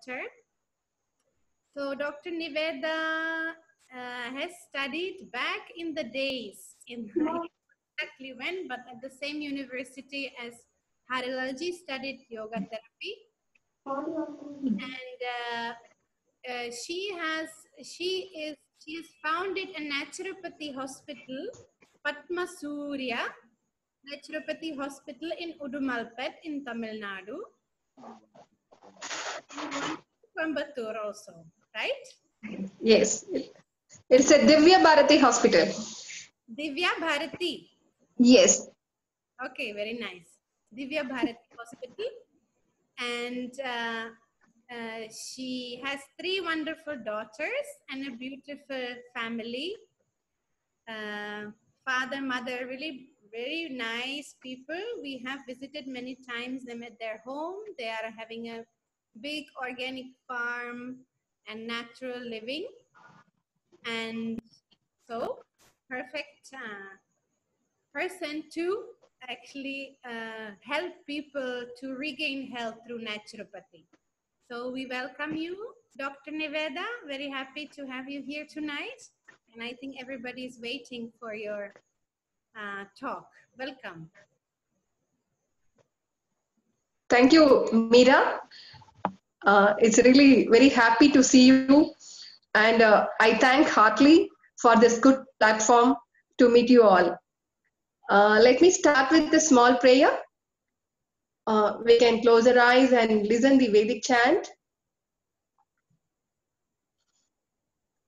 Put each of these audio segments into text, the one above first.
doctor. So Dr. Niveda has studied back in the days, exactly when, but at the same university as Harilalji studied yoga therapy. And she has founded a naturopathy hospital, Padma Surya Naturopathy Hospital in Udumalpet in Tamil Nadu, and one in Coimbatore also, right? Yes, it's a Divya Bharati hospital. Divya Bharati. Yes. Okay, very nice. Divya Bharati Hospital, and she has 3 wonderful daughters and a beautiful family. Father, mother, really very nice people. We have visited many times them at their home. They are having a big organic farm and natural living, and so perfect person to actually help people to regain health through naturopathy. So we welcome you, Dr. Niveda. Very happy to have you here tonight. And I think everybody is waiting for your talk. Welcome. Thank you, Meera. It's really very happy to see you. And I thank heartily for this good platform to meet you all. Let me start with a small prayer. We can close our eyes and listen the Vedic chant.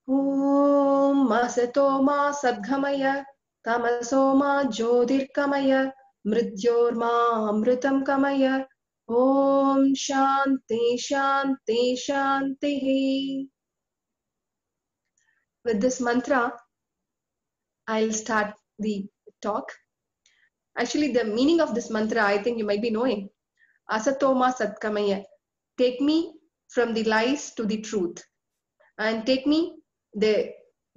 Om Masato Ma Sadghamaya Tamaso Ma Jyotirkamaya Mrityorma Amritam Kamaya Om Shanti Shanti Shanti. With this mantra, I'll start the talk. Actually, the meaning of this mantra, I think you might be knowing. Asatoma Satkamaya. Take me from the lies to the truth. And take me the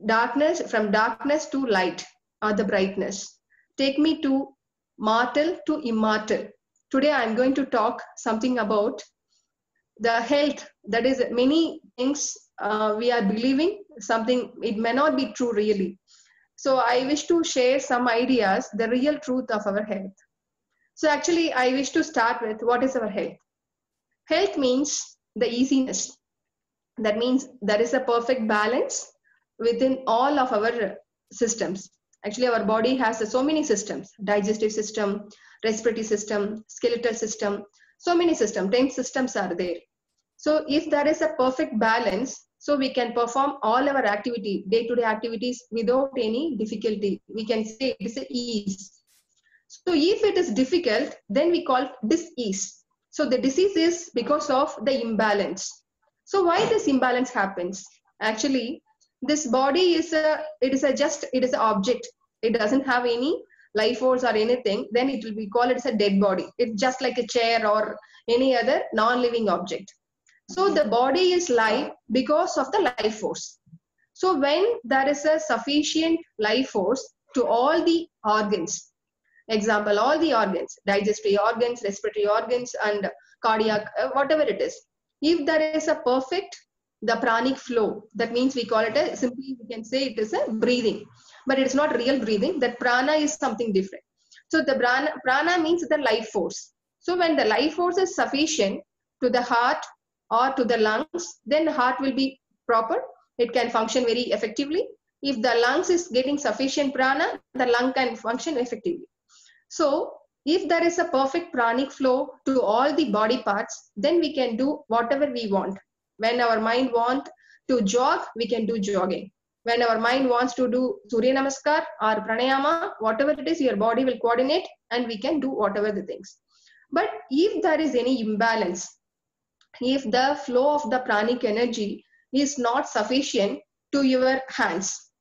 darkness, from darkness to light or the brightness. Take me to mortal to immortal. Today I'm going to talk something about the health. That is, many things we are believing something, it may not be true really. So I wish to share some ideas, the real truth of our health. So actually I wish to start with what is our health. Health means the easiness. That means there is a perfect balance within all of our systems. Actually, our body has so many systems: digestive system, respiratory system, skeletal system, so many systems, 10 systems are there. So if there is a perfect balance, so we can perform all our activity, day-to-day activities without any difficulty. We can say it is ease. So if it is difficult, then we call dis-ease. So the disease is because of the imbalance. So why this imbalance happens? Actually, this body is an object. It doesn't have any life force or anything. Then it will be called as a dead body. It's just like a chair or any other non-living object. So the body is live because of the life force. So when there is a sufficient life force to all the organs, example, all the organs, digestive organs, respiratory organs, and cardiac, whatever it is. If there is a perfect, the pranic flow, that means we call it simply we can say it is a breathing, but it's not real breathing. That prana is something different. So the prana means the life force. So when the life force is sufficient to the heart or to the lungs, then the heart will be proper. It can function very effectively. If the lungs is getting sufficient prana, the lung can function effectively. So if there is a perfect pranic flow to all the body parts, then we can do whatever we want. When our mind wants to jog, we can do jogging. When our mind wants to do Surya Namaskar or Pranayama, whatever it is, your body will coordinate and we can do whatever the things. But if there is any imbalance, if the flow of the pranic energy is not sufficient to your hands,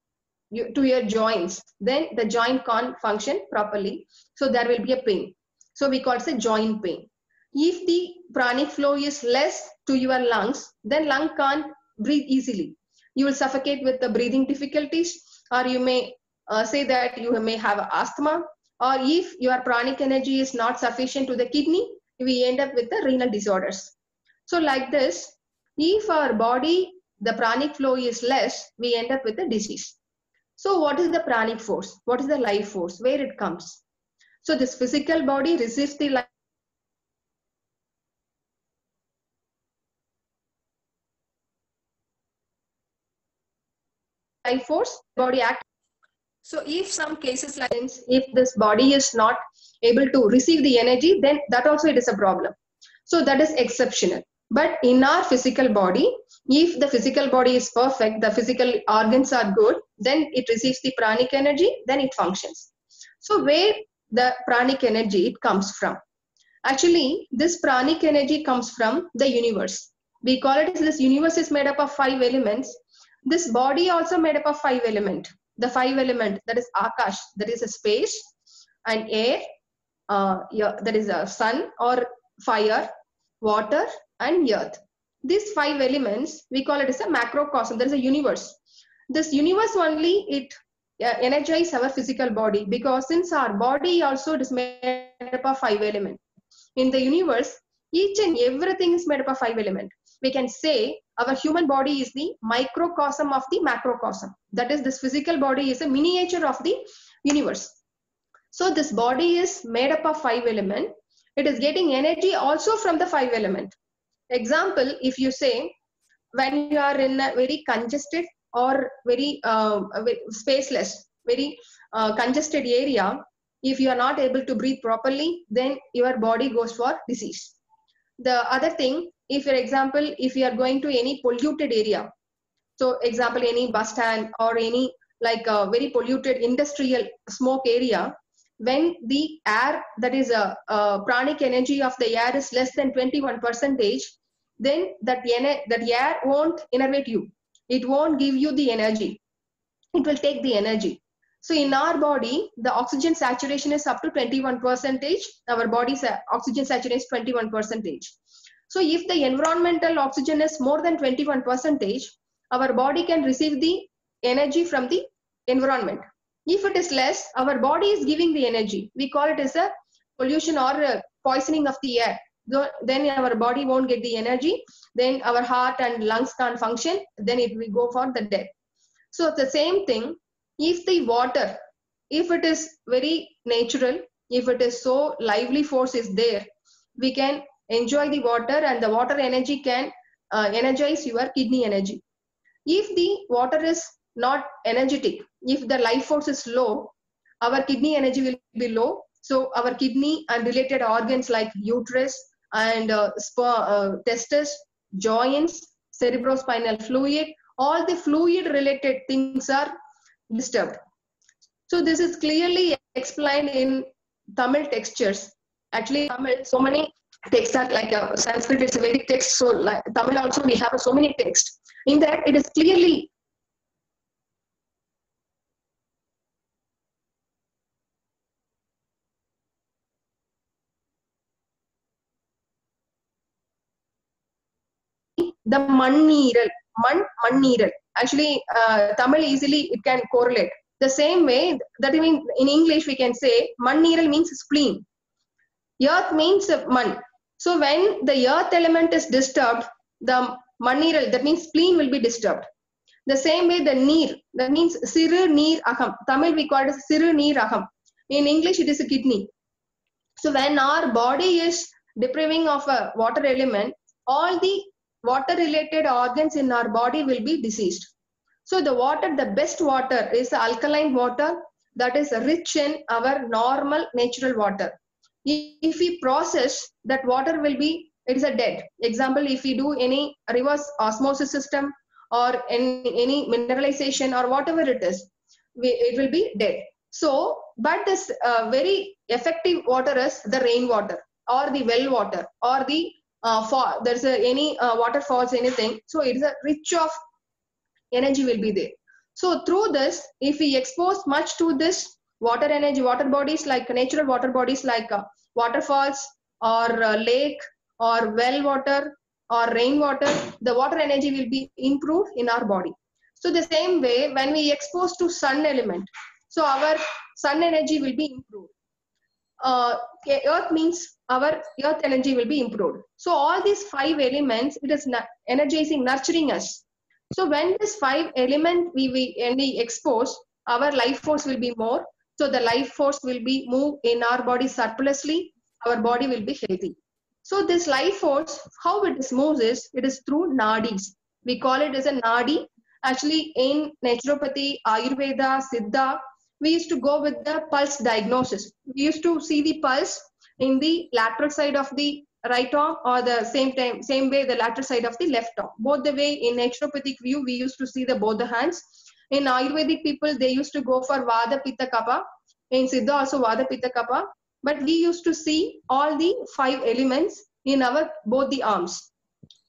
to your joints, then the joint can't function properly. So there will be a pain. So we call it a joint pain. If the pranic flow is less to your lungs, then lung can't breathe easily. You will suffocate with the breathing difficulties, or you may say that you may have asthma, or if your pranic energy is not sufficient to the kidney, we end up with the renal disorders. So like this, If our body, the pranic flow is less, we end up with a disease. So what is the pranic force? What is the life force? Where it comes? So this physical body receives the life force, body act. So if some cases like this, if this body is not able to receive the energy, then that also it is a problem. So that is exceptional. But in our physical body, if the physical body is perfect, the physical organs are good, then it receives the pranic energy, then it functions. So where the pranic energy it comes from? Actually, this pranic energy comes from the universe. We call it, this universe is made up of 5 elements. This body also made up of 5 elements. The 5 element, that is Akash, that is a space, and air, that is a sun or fire, water, and earth. These 5 elements, we call it as a macrocosm. There is a universe. This universe only, it energizes our physical body, because since our body also is made up of 5 elements. In the universe, each and everything is made up of 5 elements. We can say our human body is the microcosm of the macrocosm. That is, this physical body is a miniature of the universe. So this body is made up of 5 elements. It is getting energy also from the 5 elements. Example, if you say, when you are in a very congested or very spaceless, very congested area, if you are not able to breathe properly, then your body goes for disease. The other thing, if for example, if you are going to any polluted area, so example, any bus stand or any like a very polluted industrial smoke area, when the air, that is a pranic energy of the air is less than 21%, then that air won't innervate you. It won't give you the energy. It will take the energy. So in our body, the oxygen saturation is up to 21%. Our body's oxygen saturation is 21%. So if the environmental oxygen is more than 21%, our body can receive the energy from the environment. If it is less, our body is giving the energy. We call it as a pollution or a poisoning of the air. Then our body won't get the energy. Then our heart and lungs can't function. Then it will go for the death. So the same thing, if the water, if it is very natural, if it is so lively force is there, we can enjoy the water, and the water energy can energize your kidney energy. If the water is not energetic, if the life force is low, our kidney energy will be low. So our kidney and related organs like uterus and testes, joints, cerebrospinal fluid, all the fluid related things are disturbed. So this is clearly explained in Tamil textures. Actually, Tamil, so many texts are like Sanskrit is a Vedic text. So like Tamil also we have so many texts. In that it is clearly the manneeral, manneeral. Actually, Tamil easily it can correlate. The same way that in English we can say manneeral means spleen. Earth means man. So when the earth element is disturbed, the manneeral, that means spleen, will be disturbed. The same way the neer, that means siru neer aham. Tamil we call it as siru neer aham. In English it is a kidney. So when our body is depriving of a water element, all the water related organs in our body will be diseased. So the water, the best water is alkaline water, that is rich in our normal natural water. If we process, that water will be, it is a dead. Example, if we do any reverse osmosis system or any mineralization or whatever it is, it will be dead. So, but this very effective water is the rainwater or the well water or the there's any waterfalls, anything. So it is a rich of energy will be there. So through this, if we expose much to this water energy, water bodies like natural water bodies like waterfalls or lake or well water or rainwater, the water energy will be improved in our body. So the same way, when we expose to sun element, so our sun energy will be improved. earth means our earth energy will be improved. So all these 5 elements, it is energizing, nurturing us. So when this 5 element we expose, our life force will be more. So the life force will be move in our body surplusly, our body will be healthy. So this life force, how it is moves is, it is through nadis. We call it as a nadi. Actually in naturopathy, Ayurveda, Siddha, we used to go with the pulse diagnosis. We used to see the pulse in the lateral side of the right arm, or the same way the lateral side of the left arm. Both the way in naturopathic view, we used to see the both the hands. In Ayurvedic people, they used to go for Vada, Pitta, Kapha. In Siddha also Vada, Pitta, Kapha. But we used to see all the 5 elements in our both the arms.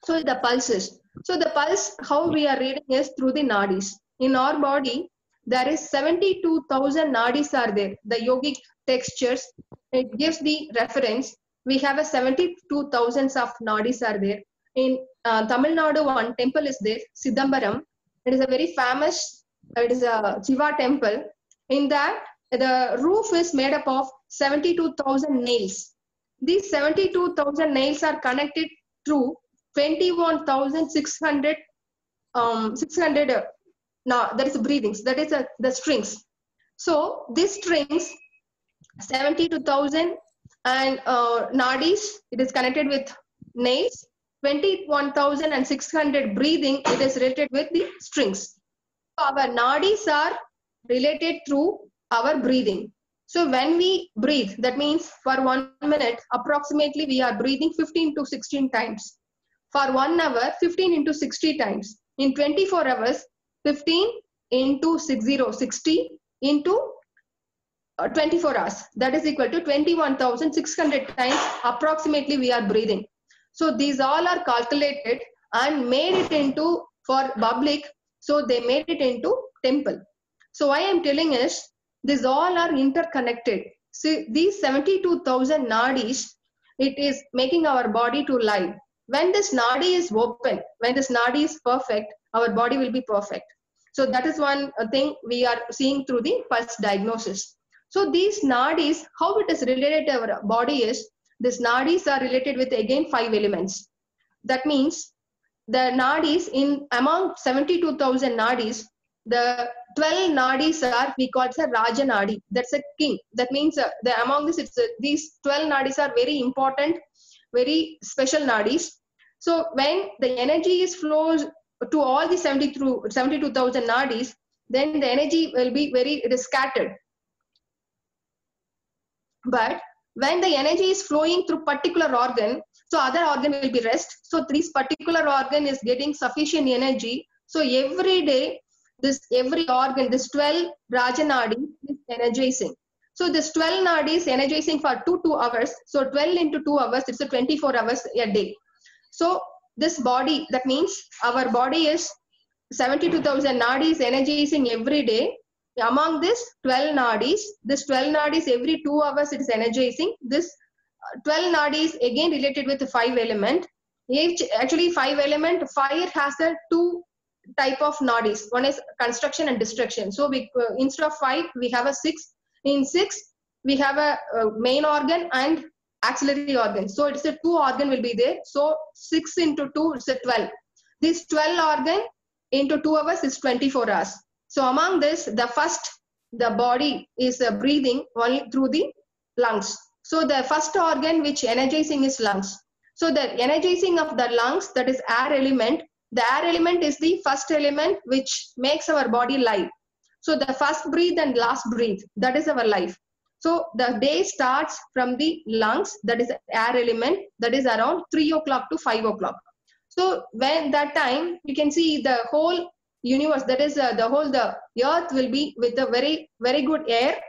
So the pulses. So the pulse, how we are reading is through the nadis. In our body, there is 72,000 nadis are there. The yogic textures, it gives the reference. We have a 72,000 of nadis are there. In Tamil Nadu, one temple is there, Sidambaram. It is a very famous, it is a Shiva temple. In that, the roof is made up of 72,000 nails. These 72,000 nails are connected through 21,600 now that is breathings, that is the strings. So these strings 72,000 and nadis, it is connected with nails. 21,600 breathing, it is related with the strings. Our nadis are related through our breathing. So when we breathe, that means for 1 minute approximately we are breathing 15 to 16 times. For 1 hour, 15 into 60 times. In 24 hours, 15 into 60 into 24 hours. That is equal to 21,600 times approximately we are breathing. So these all are calculated and made it into, for public, so they made it into temple. So why I am telling is, these all are interconnected. See, these 72,000 nadis, it is making our body to live. When this nadi is open, when this nadi is perfect, our body will be perfect. So that is one thing we are seeing through the pulse diagnosis. So these nadis, how it is related to our body is, these nadis are related with again 5 elements. That means the nadis in among 72,000 nadis, the 12 nadis are, we call it a Raja Nadi. That's a king. That means among this, these 12 nadis are very important, very special nadis. So when the energy is flows to all the 72,000 nadis, then the energy will be it is scattered. But when the energy is flowing through particular organ, so other organ will be rest. So this particular organ is getting sufficient energy. So every day, every organ, this 12 Raja Nadi is energizing. So this 12 Nadi is energizing for 2 hours. So 12 into 2 hours, it's a 24 hours a day. So this body, that means our body is 72,000 nadis energizing every day. Among this 12 nadis, every 2 hours it is energizing. This 12 nadis again related with the 5 element. Actually 5 element, fire has a 2 type of nadis. One is construction and destruction. So we instead of 5, we have a 6. In 6, we have a main organ and axillary organ. So it's a 2 organ will be there. So 6 into 2 is a 12. This 12 organ into 2 hours is 24 hours. So among this, the body is breathing only through the lungs. So the first organ which energizing is lungs. So the energizing of the lungs, that is air element. The air element is the first element which makes our body live. So the first breathe and last breathe, that is our life. So the day starts from the lungs, that is air element, that is around 3 o'clock to 5 o'clock. So when that time, you can see the whole universe, that is the earth will be with a very, very good air,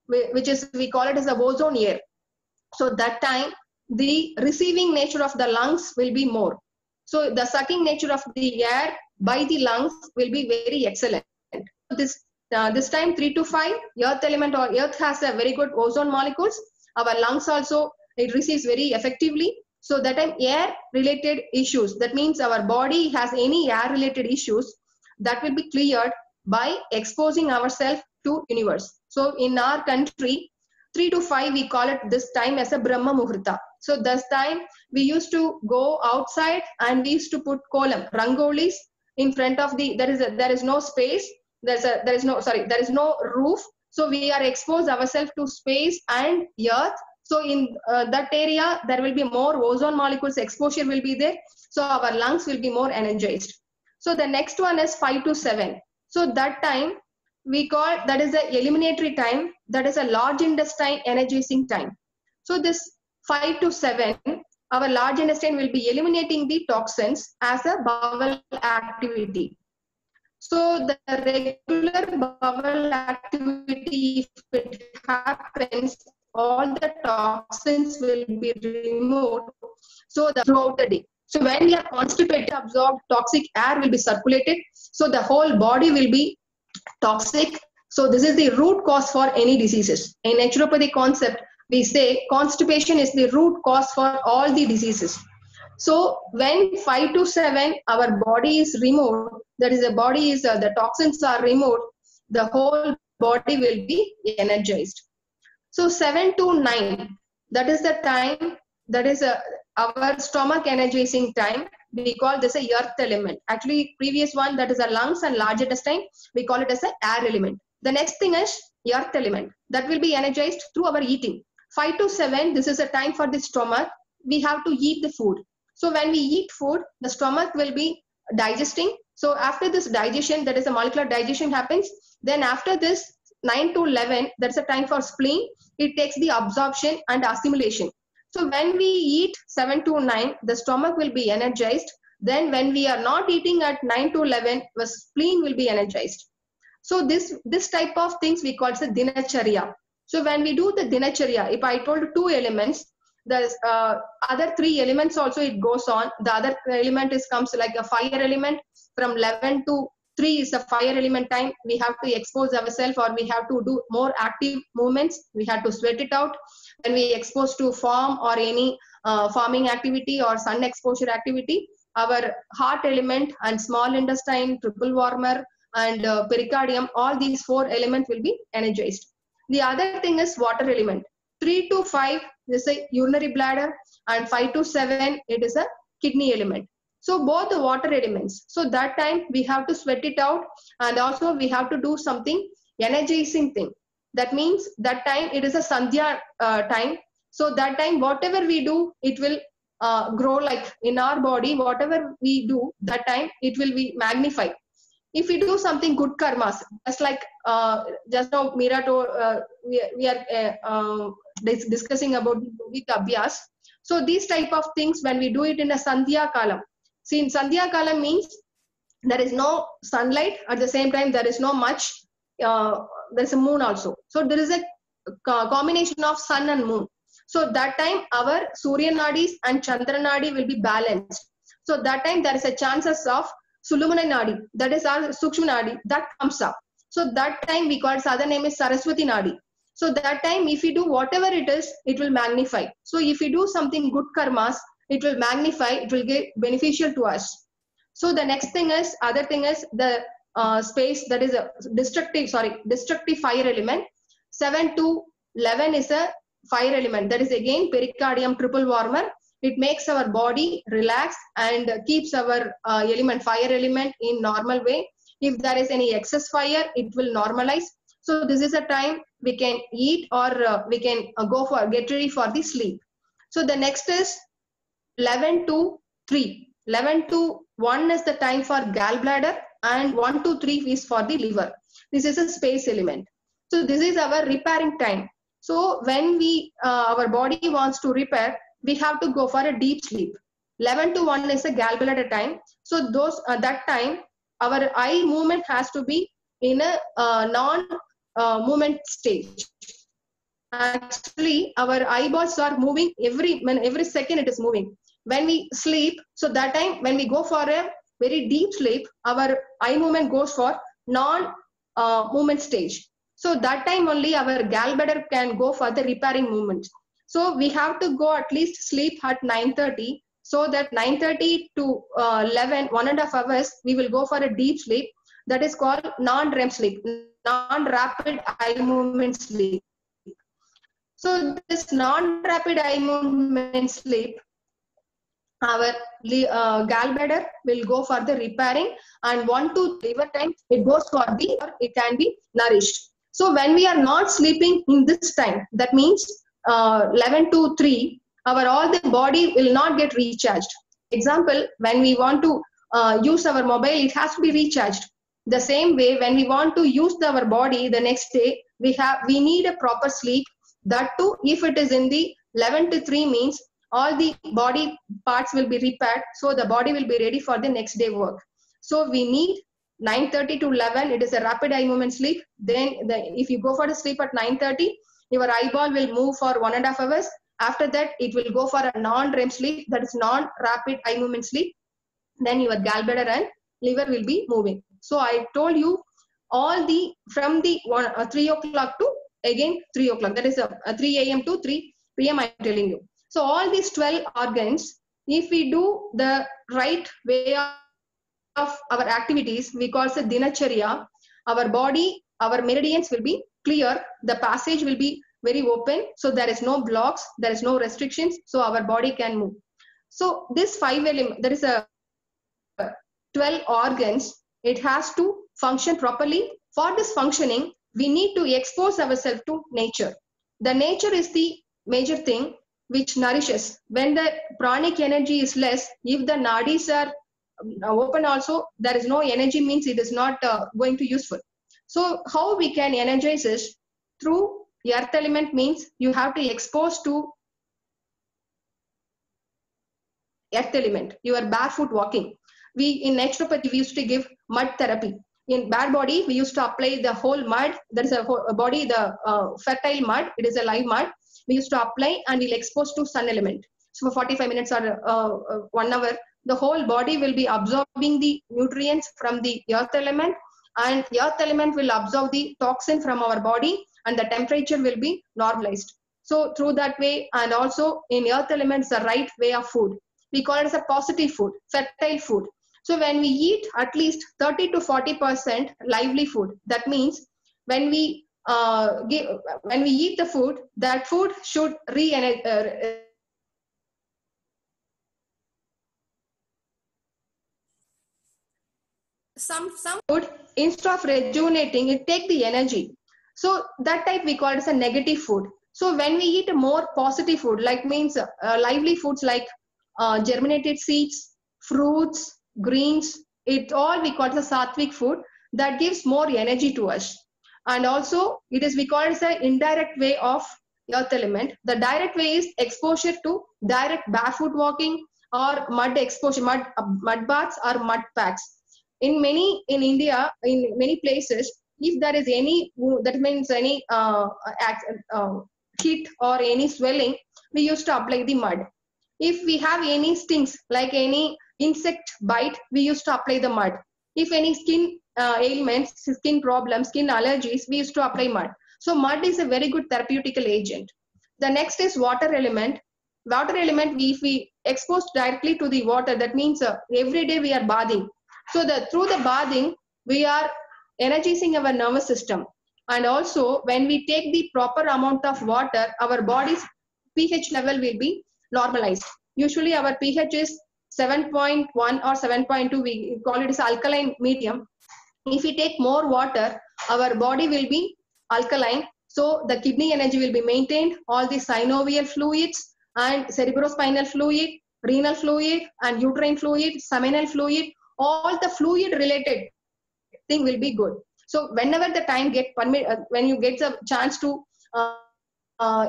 which is, we call it as a ozone air. So that time, the receiving nature of the lungs will be more. So the sucking nature of the air by the lungs will be very excellent. This time 3 to 5, earth element or earth has a very good ozone molecules. Our lungs also, it receives very effectively. So that time air related issues, that means our body has any air related issues, that will be cleared by exposing ourselves to universe. So in our country, 3 to 5, we call it this time as a Brahma Muhurta. So this time we used to go outside and we used to put kolam, rangolis in front of the, there is no space, there is no roof. So we are exposed ourselves to space and earth. So in that area, there will be more ozone molecules exposure will be there. So our lungs will be more energized. So the next one is 5 to 7. So that time we call, that is the eliminatory time, that is a large intestine energizing time. So this 5 to 7, our large intestine will be eliminating the toxins as a bowel activity. So the regular bowel activity, if it happens, all the toxins will be removed. So throughout the day. So when we are constipated, absorbed toxic air will be circulated. So the whole body will be toxic. So this is the root cause for any diseases. In naturopathy concept, we say constipation is the root cause for all the diseases. So when 5 to 7, our body is removed, that is the body is, the toxins are removed, the whole body will be energized. So 7 to 9, that is the time, that is our stomach energizing time. We call this a earth element. Actually, previous one, that is a lungs and large intestine, we call it as a air element. The next thing is earth element. That will be energized through our eating. 5 to 7, this is a time for the stomach. We have to eat the food. So when we eat food, the stomach will be digesting. So after this digestion, that is a molecular digestion happens. Then after this, 9 to 11, that's a time for spleen. It takes the absorption and assimilation. So when we eat 7 to 9, the stomach will be energized. Then when we are not eating at 9 to 11, the spleen will be energized. So this type of things we call the dinacharya. So when we do the dinacharya, if I told 2 elements, the other 3 elements also it goes on. The other element comes like a fire element. From 11 to 3 is the fire element time. We have to expose ourselves, or we have to do more active movements. We have to sweat it out. When we expose to farm or any farming activity or sun exposure activity, our heart element and small intestine, triple warmer and pericardium, all these 4 elements will be energized. The other thing is water element. 3 to 5 is a urinary bladder, and 5 to 7 it is a kidney element. So both the water elements. So that time we have to sweat it out, and also we have to do something energizing thing. That means that time it is a Sandhya time. So that time whatever we do, it will grow like in our body. Whatever we do, that time it will be magnified. If we do something good karmas, just like just now Meera told, we are discussing about the yogic abhyas. So these type of things, when we do it in a Sandhya Kalam. See, in Sandhya Kalam means there is no sunlight, at the same time there is no much, there is a moon also. So there is a combination of sun and moon. So that time our Surya Nadis and Chandra Nadi will be balanced. So that time there is a chances of Sulumana Nadi, that is our Sukshma Nadi, that comes up. So that time we call its other name is Saraswati Nadi. So that time if we do whatever it is, it will magnify. So if we do something good karmas, it will magnify, it will get beneficial to us. So the next thing is, other thing is the space, that is a destructive fire element. 7 to 11 is a fire element. That is again pericardium, triple warmer. It makes our body relax and keeps our fire element in normal way. If there is any excess fire, it will normalize. So this is a time we can eat, or we can get ready for the sleep. So the next is 11 to 3. 11 to 1 is the time for gallbladder, and 1 to 3 is for the liver. This is a space element. So this is our repairing time. So when our body wants to repair, we have to go for a deep sleep. 11 to 1 is a gallbladder time. So that time our eye movement has to be in a non-movement stage. Actually, our eyeballs are moving every second. It is moving. When we sleep, so that time when we go for a very deep sleep, our eye movement goes for non-movement stage. So that time only our gallbladder can go for the repairing movements. So we have to go at least sleep at 9:30, so that 9:30 to 11, 1.5 hours, we will go for a deep sleep. That is called non-REM sleep, non-rapid eye movement sleep. So this non-rapid eye movement sleep, our gallbladder will go for the repairing, and 1 to liver time it goes for the, or it can be nourished. So when we are not sleeping in this time, that means 11 to 3, our all the body will not get recharged. Example, when we want to use our mobile, it has to be recharged. The same way, when we want to use our body the next day, we need a proper sleep. That too, if it is in the 11 to 3 means all the body parts will be repaired, so the body will be ready for the next day work. So we need 9:30 to 11, it is a rapid eye movement sleep. Then if you go for the sleep at 9:30, your eyeball will move for 1.5 hours. After that, it will go for a non-REM sleep, that is non-rapid eye movement sleep. Then your gallbladder and liver will be moving. So I told you all the, from the 3 o'clock to again 3 o'clock, that is 3 a.m. to 3 p.m. I'm telling you. So all these 12 organs, if we do the right way of our activities, we call it dinacharya, our body, our meridians will be clear, the passage will be very open, so there is no blocks, there is no restrictions, so our body can move. So this 5 element, there is a 12 organs, it has to function properly. For this functioning, we need to expose ourselves to nature. The nature is the major thing which nourishes. When the pranic energy is less, if the nadis are open also, there is no energy, means it is not going to useful. So how we can energize is through earth element, means you have to expose to earth element. You are barefoot walking. We in naturopathy, we used to give mud therapy. In bare body, we used to apply the whole mud. There is a body, the fertile mud. It is a live mud. We used to apply and we'll expose to sun element. So for 45 minutes or 1 hour, the whole body will be absorbing the nutrients from the earth element, and the earth element will absorb the toxin from our body, and the temperature will be normalized. So through that way, and also in earth elements, the right way of food. We call it as a positive food, fertile food. So when we eat at least 30 to 40% lively food, that means when we eat the food, that food should some food, instead of rejuvenating, it take the energy. So that type we call it as a negative food. So when we eat a more positive food, like means lively foods like germinated seeds, fruits, greens, it all we call it as a sattvic food that gives more energy to us. And also it is, we call it as an indirect way of earth element. The direct way is exposure to direct barefoot walking or mud exposure, mud baths or mud packs. In India, in many places, if there is any, that means any heat or any swelling, we used to apply the mud. If we have any stings, like any insect bite, we used to apply the mud. If any skin ailments, skin problems, skin allergies, we used to apply mud. So mud is a very good therapeutical agent. The next is water element. Water element, if we expose directly to the water, that means every day we are bathing. So through the bathing, we are energizing our nervous system. And also when we take the proper amount of water, our body's pH level will be normalized. Usually our pH is 7.1 or 7.2, we call it as alkaline medium. If we take more water, our body will be alkaline. So the kidney energy will be maintained, all the synovial fluids and cerebrospinal fluid, renal fluid and uterine fluid, seminal fluid, all the fluid related thing will be good. So whenever the time when you get the chance to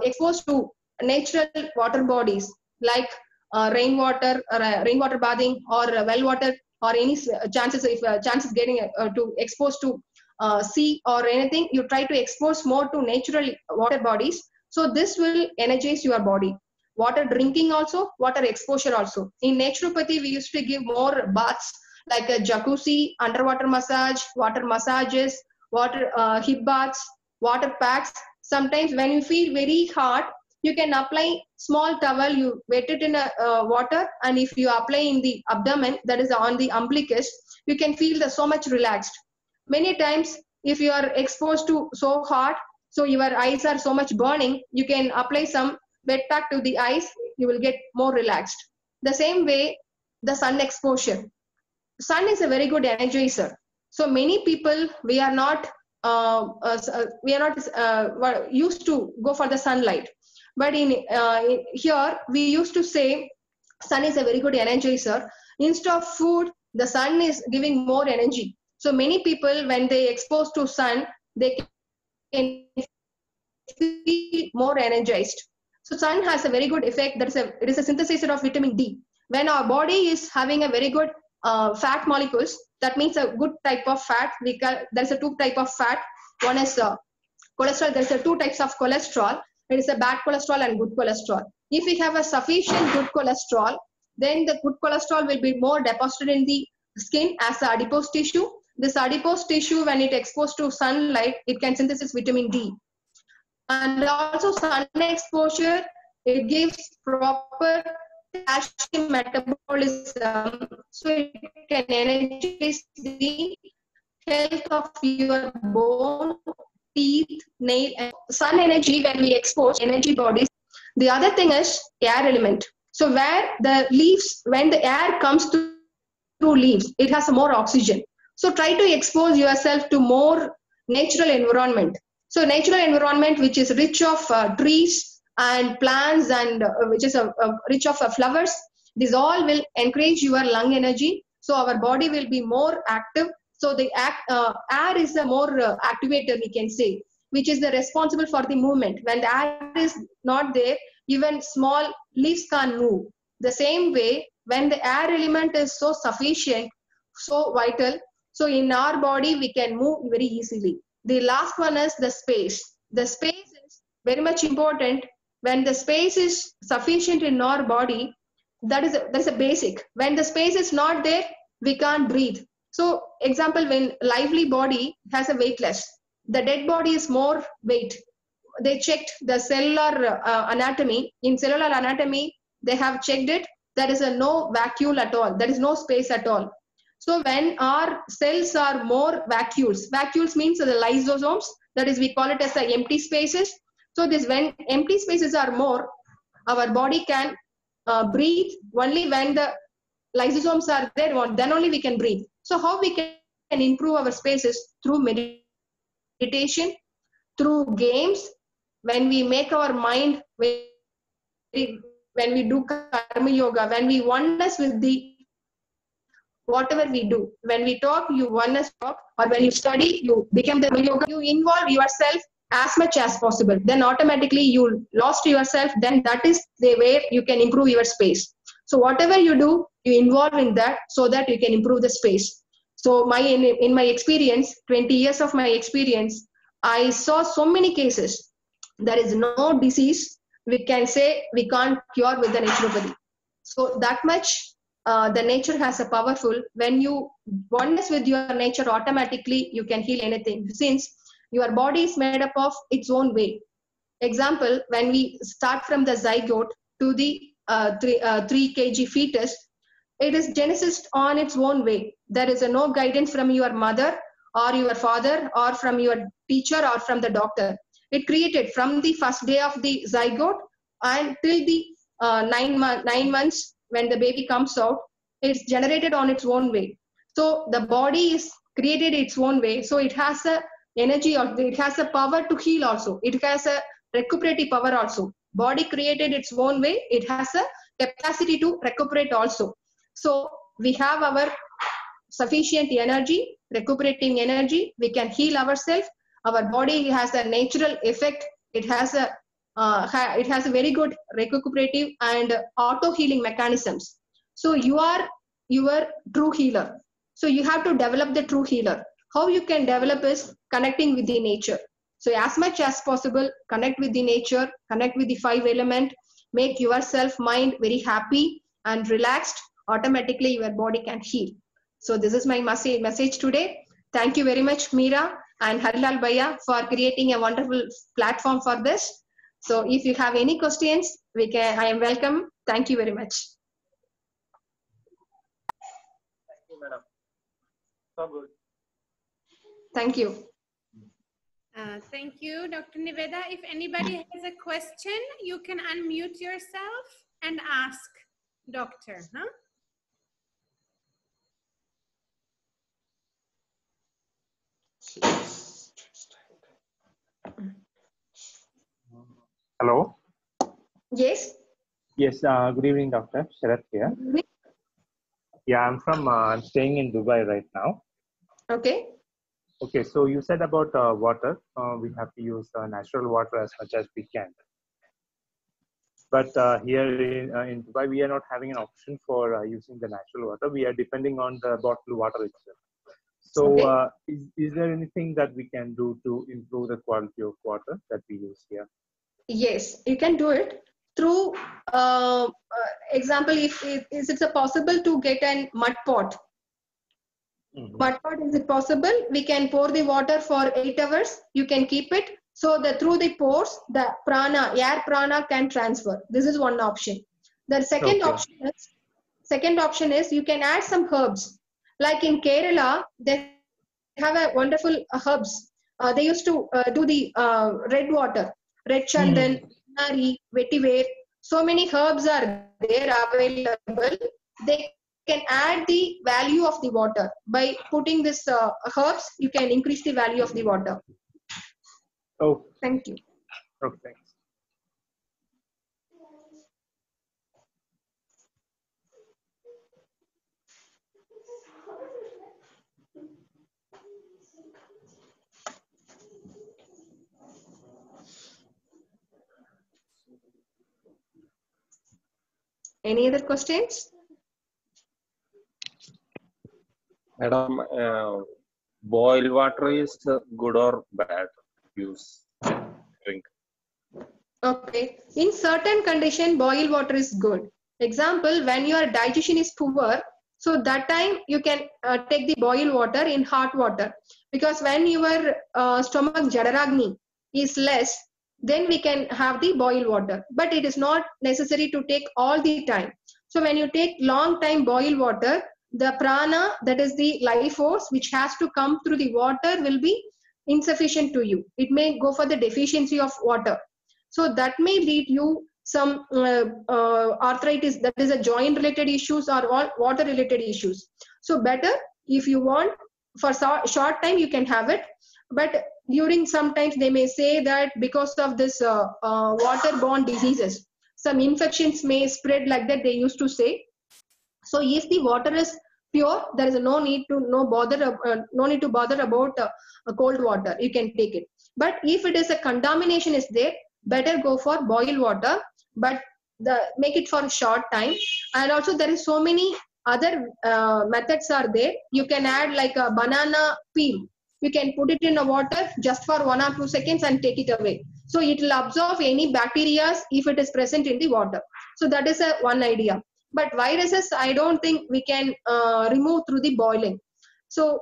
expose to natural water bodies like rainwater bathing or well water, or any chances, if chances getting to expose to sea or anything, you try to expose more to natural water bodies. So this will energize your body. Water drinking also, water exposure also. In naturopathy, we used to give more baths like a jacuzzi, underwater massage, water massages, water hip baths, water packs. Sometimes when you feel very hot, you can apply small towel, you wet it in water, and if you apply in the abdomen, that is on the umbilicus, you can feel so much relaxed. Many times if you are exposed to so hot, So your eyes are so much burning, you can apply some wet pack to the eyes, you will get more relaxed. The same way, the sun exposure. Sun is a very good energizer. So many people, we are not used to go for the sunlight. But here, we used to say sun is a very good energizer. Instead of food, the sun is giving more energy. So many people, when they expose to sun, they can feel more energized. So sun has a very good effect. It is a synthesizer of vitamin D. When our body is having a very good fat molecules, that means a good type of fat. There's a two type of fat. One is cholesterol. There's a two types of cholesterol. It is a bad cholesterol and good cholesterol. If we have a sufficient good cholesterol, then the good cholesterol will be more deposited in the skin as the adipose tissue. This adipose tissue, when it exposed to sunlight, it can synthesize vitamin D. And also sun exposure, it gives proper calcium metabolism, so it can energize the health of your bone, teeth, nail, and sun energy. When we expose energy bodies, the other thing is air element. So where the leaves, when the air comes through leaves, it has more oxygen. So try to expose yourself to more natural environment. So natural environment which is rich of trees and plants, and which is rich of flowers, this all will encourage your lung energy. So our body will be more active. So the air is a more activator, we can say, which is the responsible for the movement. When the air is not there, even small leaves can't move. The same way, when the air element is so sufficient, so vital, so in our body we can move very easily. The last one is the space. The space is very much important. When the space is sufficient in our body, that's a basic. When the space is not there, we can't breathe. So example, when lively body has a weightless, the dead body is more weight. They checked the cellular anatomy. In cellular anatomy, they have checked it. There is a no vacuole at all. There is no space at all. So when our cells are more vacuoles means the lysosomes, that is we call it as the empty spaces. So this, when empty spaces are more, our body can breathe only when the lysosomes are there, then only we can breathe. So how we can improve our spaces? Through meditation, through games, when we make our mind when we do karma yoga, when we oneness with the whatever we do. When we talk, you oneness talk, or when you study, you become the yoga. You involve yourself as much as possible. Then automatically you lost yourself. Then that is the way you can improve your space. So whatever you do, you involve in that so that you can improve the space. So in my experience, 20 years of my experience, I saw so many cases. There is no disease we can say we can't cure with the naturopathy. So that much the nature has a powerful. When you oneness with your nature, automatically you can heal anything, since your body is made up of its own way. Example, when we start from the zygote to the 3 kg fetus, it is genesis on its own way. There is no guidance from your mother or your father or from your teacher or from the doctor. It created from the first day of the zygote until the 9 months when the baby comes out. It's generated on its own way. So the body is created its own way. So it has a energy, or it has a power to heal also. It has a recuperative power also. Body created its own way. It has a capacity to recuperate also. So we have our sufficient energy, recuperating energy. We can heal ourselves. Our body has a natural effect. It has a very good recuperative and auto healing mechanisms. So you are your true healer. So you have to develop the true healer. How you can develop is connecting with the nature. So as much as possible, connect with the nature, connect with the 5 element, make yourself mind very happy and relaxed. Automatically your body can heal. So this is my message today. Thank you very much, Meera and Harilal Bhaiya, for creating a wonderful platform for this. So if you have any questions, I am welcome. Thank you very much. Thank you, madam. So good. Thank you. Thank you, Dr. Niveda. If anybody has a question, you can unmute yourself and ask doctor. Huh? Hello. Yes. Yes. Good evening, Doctor. Sharath here. Yeah, I'm staying in Dubai right now. Okay. Okay. So you said about water. We have to use natural water as much as we can. But here in Dubai, we are not having an option for using the natural water. We are depending on the bottled water itself. So is there anything that we can do to improve the quality of water that we use here? Yes, you can do it through example. If is it possible to get a mud pot? Mud pot, is it possible? We can pour the water for 8 hours. You can keep it so that through the pores, the prana, air prana can transfer. This is one option. The second option is you can add some herbs. Like in Kerala, they have a wonderful herbs. They used to do the red water, red chandan, nari, vetiver. So many herbs are there available. They can add the value of the water. By putting this herbs, you can increase the value of the water. Oh. Thank you. Okay, thanks. Any other questions? Madam, boiled water is good or bad? Use, drink. Okay. In certain condition, boiled water is good. Example, when your digestion is poor, so that time you can take the boiled water in hot water. Because when your stomach jadaragni is less, then we can have the boiled water. But it is not necessary to take all the time. So when you take long time boiled water, the prana, that is the life force which has to come through the water, will be insufficient to you. It may go for the deficiency of water. So that may lead you some arthritis, that is a joint related issues or water related issues. So better, if you want for short time you can have it, but during sometimes they may say that because of this waterborne diseases, some infections may spread, like that they used to say. So if the water is pure, there is no need to bother about cold water. You can take it. But if it is a contamination is there, better go for boiled water, but make it for a short time. And also there is so many other methods are there. You can add like a banana peel. You can put it in the water just for 1 or 2 seconds and take it away. So it will absorb any bacteria if it is present in the water. So that is one idea. But viruses, I don't think we can remove through the boiling. So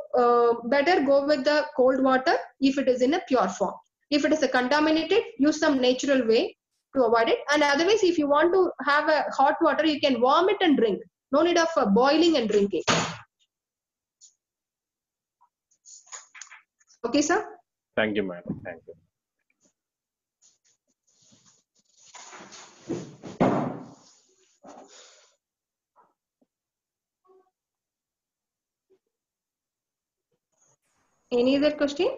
better go with the cold water if it is in a pure form. If it is a contaminated, use some natural way to avoid it. And otherwise, if you want to have a hot water, you can warm it and drink. No need of boiling and drinking. Okay, sir? Thank you, madam. Thank you. Any other question?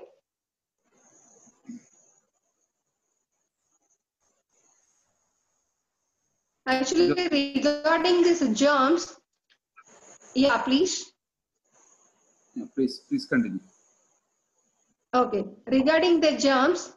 Actually, regarding these germs, yeah, please. Yeah, please continue. Okay, regarding the germs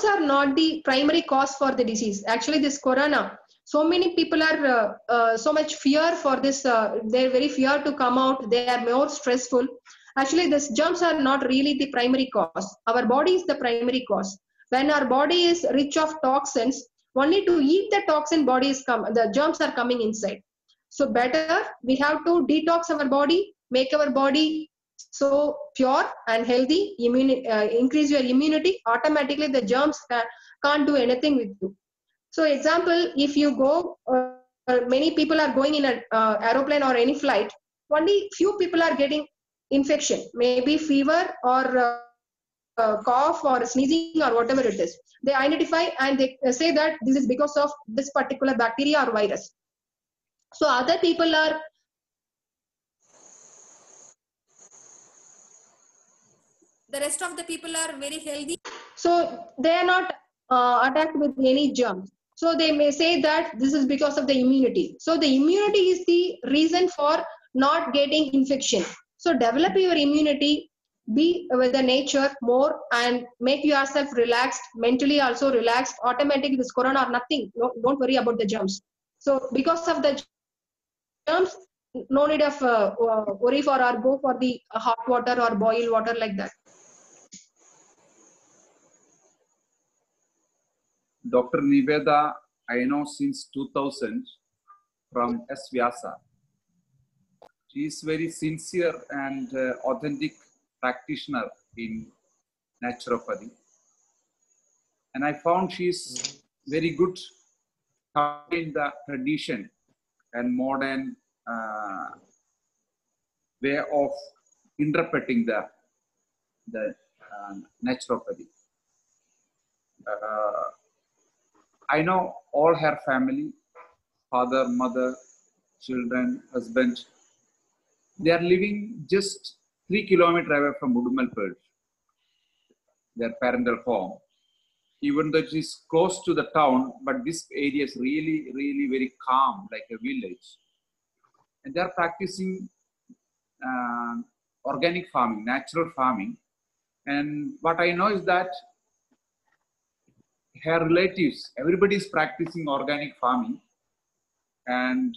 are not the primary cause for the disease. Actually, this corona, so many people are so much fear for this. They're very fear to come out. They are more stressful. Actually, these germs are not really the primary cause. Our body is the primary cause. When our body is rich of toxins, only to eat the toxin, the germs are coming inside. So better we have to detox our body, make our body so pure and healthy, increase your immunity. Automatically the germs can't do anything with you. So example, if you go, many people are going in an aeroplane or any flight, only few people are getting infection, maybe fever or cough or sneezing or whatever it is. They identify and they say that this is because of this particular bacteria or virus. So other people are The rest of the people are very healthy. so they are not attacked with any germs. So they may say that this is because of the immunity. So the immunity is the reason for not getting infection. So develop your immunity, be with the nature more, and make yourself relaxed, mentally also relaxed. Automatically this corona or nothing, no, don't worry about the germs. So because of the germs, no need of worry for or go for the hot water or boil water like that. Dr. Niveda, I know since 2000 from S. Vyasa. She is very sincere and authentic practitioner in naturopathy. And I found she is very good in the tradition and modern way of interpreting the naturopathy. I know all her family, father, mother, children, husband, they are living just 3 kilometers away from Udumalpet, their parental home. Even though it is close to the town, but this area is really, really very calm, like a village. And they are practicing organic farming, natural farming. And what I know is that her relatives, everybody is practicing organic farming. And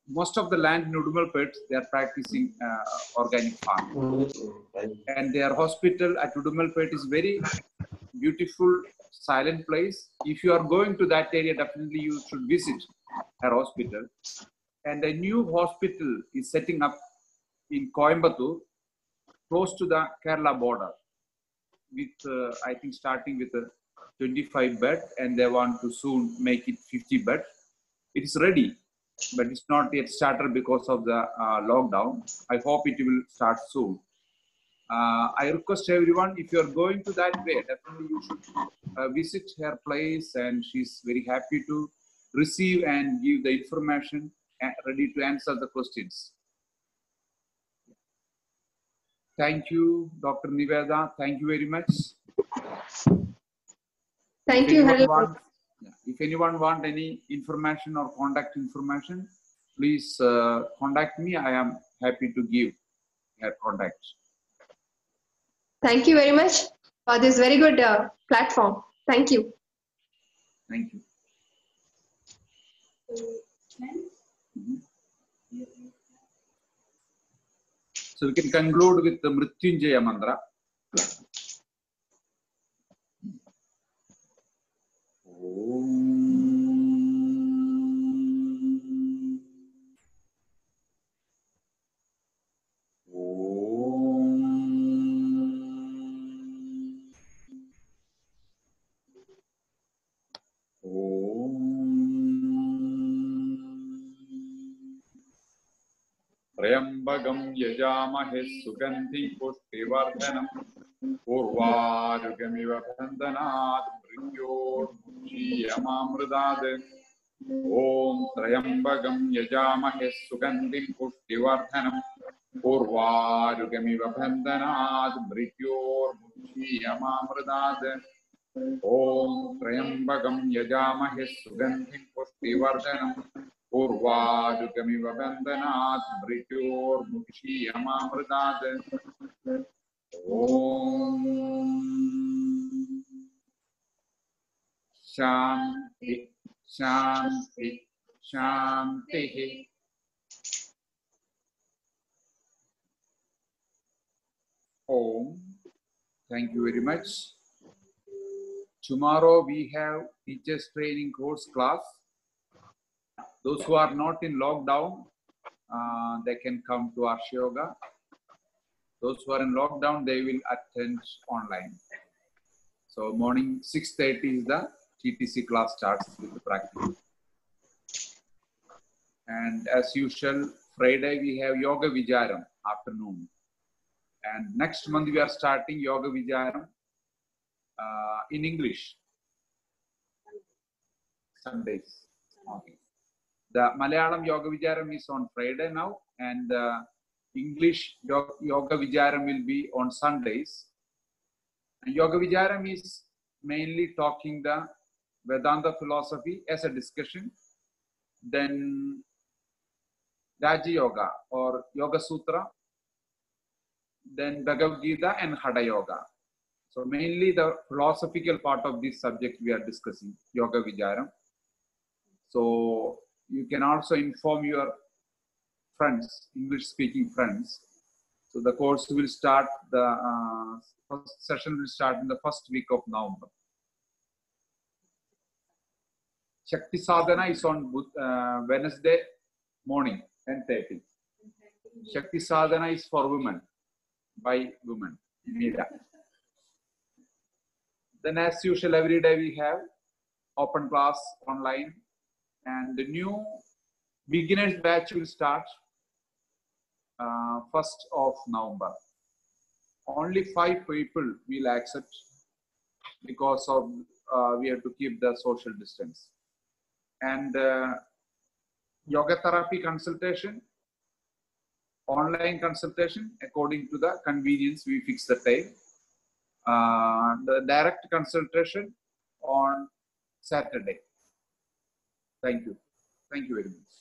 most of the land in Udumalpet, they are practicing organic farming. And their hospital at Udumalpet is very beautiful, silent place. If you are going to that area, definitely you should visit her hospital. And a new hospital is setting up in Coimbatore, close to the Kerala border, with I think starting with a 25 bed, and they want to soon make it 50 bed. It is ready, but it's not yet started because of the lockdown. I hope it will start soon. I request everyone, if you are going to that way, definitely you should visit her place, and she's very happy to receive and give the information and ready to answer the questions. Thank you, Dr. Niveda. Thank you very much. Thank you, Hari. If anyone want any information or contact information, please contact me. I am happy to give her contact. Thank you very much for this very good platform. Thank you. Thank you. So we can conclude with the Mrityunjaya mantra. Trayambagam yajamahe sugandhi pushtivardhanam urvarugamiva bandhanat mrityor mukshyamamridad. Om Trayambagam yajamahe sugandhi pushtivardhanam urvarugamiva bandhanat mrityor mukshyamamridad. Om Trayambagam yajamahe sugandhi pushtivardhanam urvarugamiva bandhanat mrityor mukshyamamridad. Om Shanti Shanti Shanti. Om. Thank you very much. Tomorrow we have teachers training course class. Those who are not in lockdown, they can come to Arsha Yoga. Those who are in lockdown, they will attend online. So morning 6:30 is the TTC class starts with the practice. And as usual, Friday we have Yoga Vijaram afternoon. And next month we are starting Yoga Vijaram in English? Sundays. Okay. The Malayalam Yoga Vicharam is on Friday now, and English Yoga Vicharam will be on Sundays. And Yoga Vicharam is mainly talking the Vedanta philosophy as a discussion. Then Raja Yoga or Yoga Sutra, then Bhagavad Gita and Hatha Yoga. So mainly the philosophical part of this subject we are discussing, Yoga Vicharam. So you can also inform your friends, English-speaking friends. So the course will start, the first session will start in the first week of November. Shakti Sadhana is on Wednesday morning, 10:30. Shakti Sadhana is for women, by women, Meera. Then as usual, every day we have open class online, and the new beginners batch will start 1st of November. Only 5 people will accept because of we have to keep the social distance. And yoga therapy consultation, online consultation, according to the convenience, we fix the time. The direct consultation on Saturday. Thank you. Thank you very much.